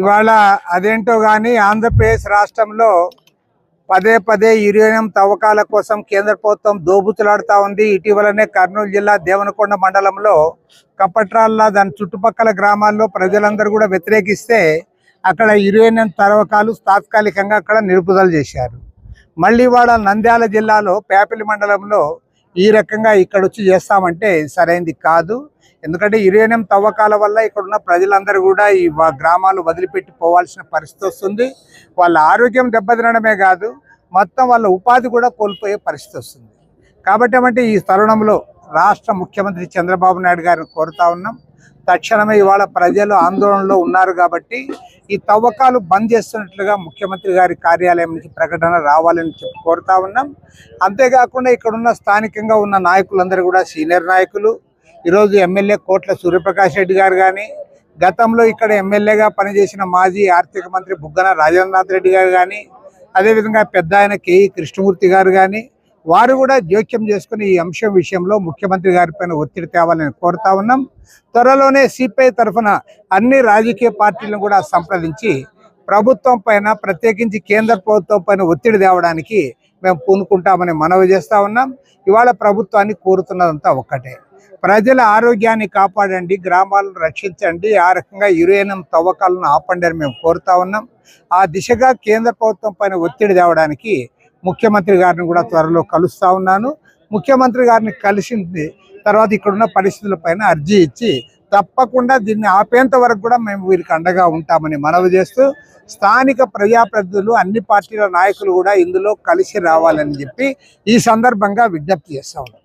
ఇవాళ అదేంటో గాని ఆంధ్రప్రదేశ్ రాష్ట్రంలో పదే పదే యురేనియం తవ్వకాల కోసం కేంద్ర ప్రభుత్వం దోబుతులాడుతూ ఉంది. ఇటీవలనే కర్నూలు జిల్లా దేవనకొండ మండలంలో కపట్రాల్లా దాని చుట్టుపక్కల గ్రామాల్లో ప్రజలందరూ కూడా వ్యతిరేకిస్తే అక్కడ యురేనియం తవ్వకాలు తాత్కాలికంగా అక్కడ నిలుపుదల చేశారు. మళ్ళీ వాళ్ళ నంద్యాల జిల్లాలో పేపలి మండలంలో ఈ రకంగా ఇక్కడ వచ్చి చేస్తామంటే సరైనది కాదు. ఎందుకంటే యురేనియం తవ్వకాల వల్ల ఇక్కడున్న ప్రజలందరూ కూడా ఈ గ్రామాలు వదిలిపెట్టి పోవాల్సిన పరిస్థితి వస్తుంది. వాళ్ళ ఆరోగ్యం దెబ్బతినడమే కాదు, మొత్తం వాళ్ళ ఉపాధి కూడా కోల్పోయే పరిస్థితి వస్తుంది. కాబట్టి ఈ తరుణంలో రాష్ట్ర ముఖ్యమంత్రి చంద్రబాబు నాయుడు గారిని కోరుతా ఉన్నాం, తక్షణమే ఇవాళ ప్రజలు ఆందోళనలో ఉన్నారు కాబట్టి ఈ తవ్వకాలు బంద్ చేస్తున్నట్లుగా ముఖ్యమంత్రి గారి కార్యాలయం నుంచి ప్రకటన రావాలని చెప్పి కోరుతా ఉన్నాం. అంతేకాకుండా ఇక్కడున్న స్థానికంగా ఉన్న నాయకులందరూ కూడా సీనియర్ నాయకులు, ఈరోజు ఎమ్మెల్యే కోట్ల సూర్యప్రకాష్ రెడ్డి గారు కానీ, గతంలో ఇక్కడ ఎమ్మెల్యేగా పనిచేసిన మాజీ ఆర్థిక మంత్రి బుగ్గన రాజేంద్రనాథ్ రెడ్డి గారు కానీ, అదేవిధంగా పెద్ద ఆయన కేఈ కృష్ణమూర్తి గారు కానీ, వారు కూడా జోక్యం చేసుకుని ఈ అంశం విషయంలో ముఖ్యమంత్రి గారిపైన ఒత్తిడి తేవాలని కోరుతా ఉన్నాం. త్వరలోనే సిపిఐ తరఫున అన్ని రాజకీయ పార్టీలను కూడా సంప్రదించి ప్రభుత్వం పైన, ప్రత్యేకించి కేంద్ర ప్రభుత్వం పైన ఒత్తిడి తేవడానికి మేము పూనుకుంటామని మనవి చేస్తూ ఉన్నాం. ఇవాళ ప్రభుత్వాన్ని కోరుతున్నదంతా ఒక్కటే, ప్రజల ఆరోగ్యాన్ని కాపాడండి, గ్రామాలను రక్షించండి, ఆ రకంగా యురేనియం తవ్వకాలను ఆపండి అని మేము కోరుతా ఉన్నాం. ఆ దిశగా కేంద్ర ప్రభుత్వం పైన ఒత్తిడి తేవడానికి ముఖ్యమంత్రి గారిని కూడా త్వరలో కలుస్తా ఉన్నాను. ముఖ్యమంత్రి గారిని కలిసింది తర్వాత ఇక్కడున్న పరిస్థితులపైన అర్జీ ఇచ్చి తప్పకుండా దీన్ని ఆపేంత వరకు కూడా మేము వీరికి అండగా ఉంటామని మనవి చేస్తూ, స్థానిక ప్రజాప్రతినిధులు, అన్ని పార్టీల నాయకులు కూడా ఇందులో కలిసి రావాలని చెప్పి ఈ సందర్భంగా విజ్ఞప్తి చేస్తా ఉన్నాం.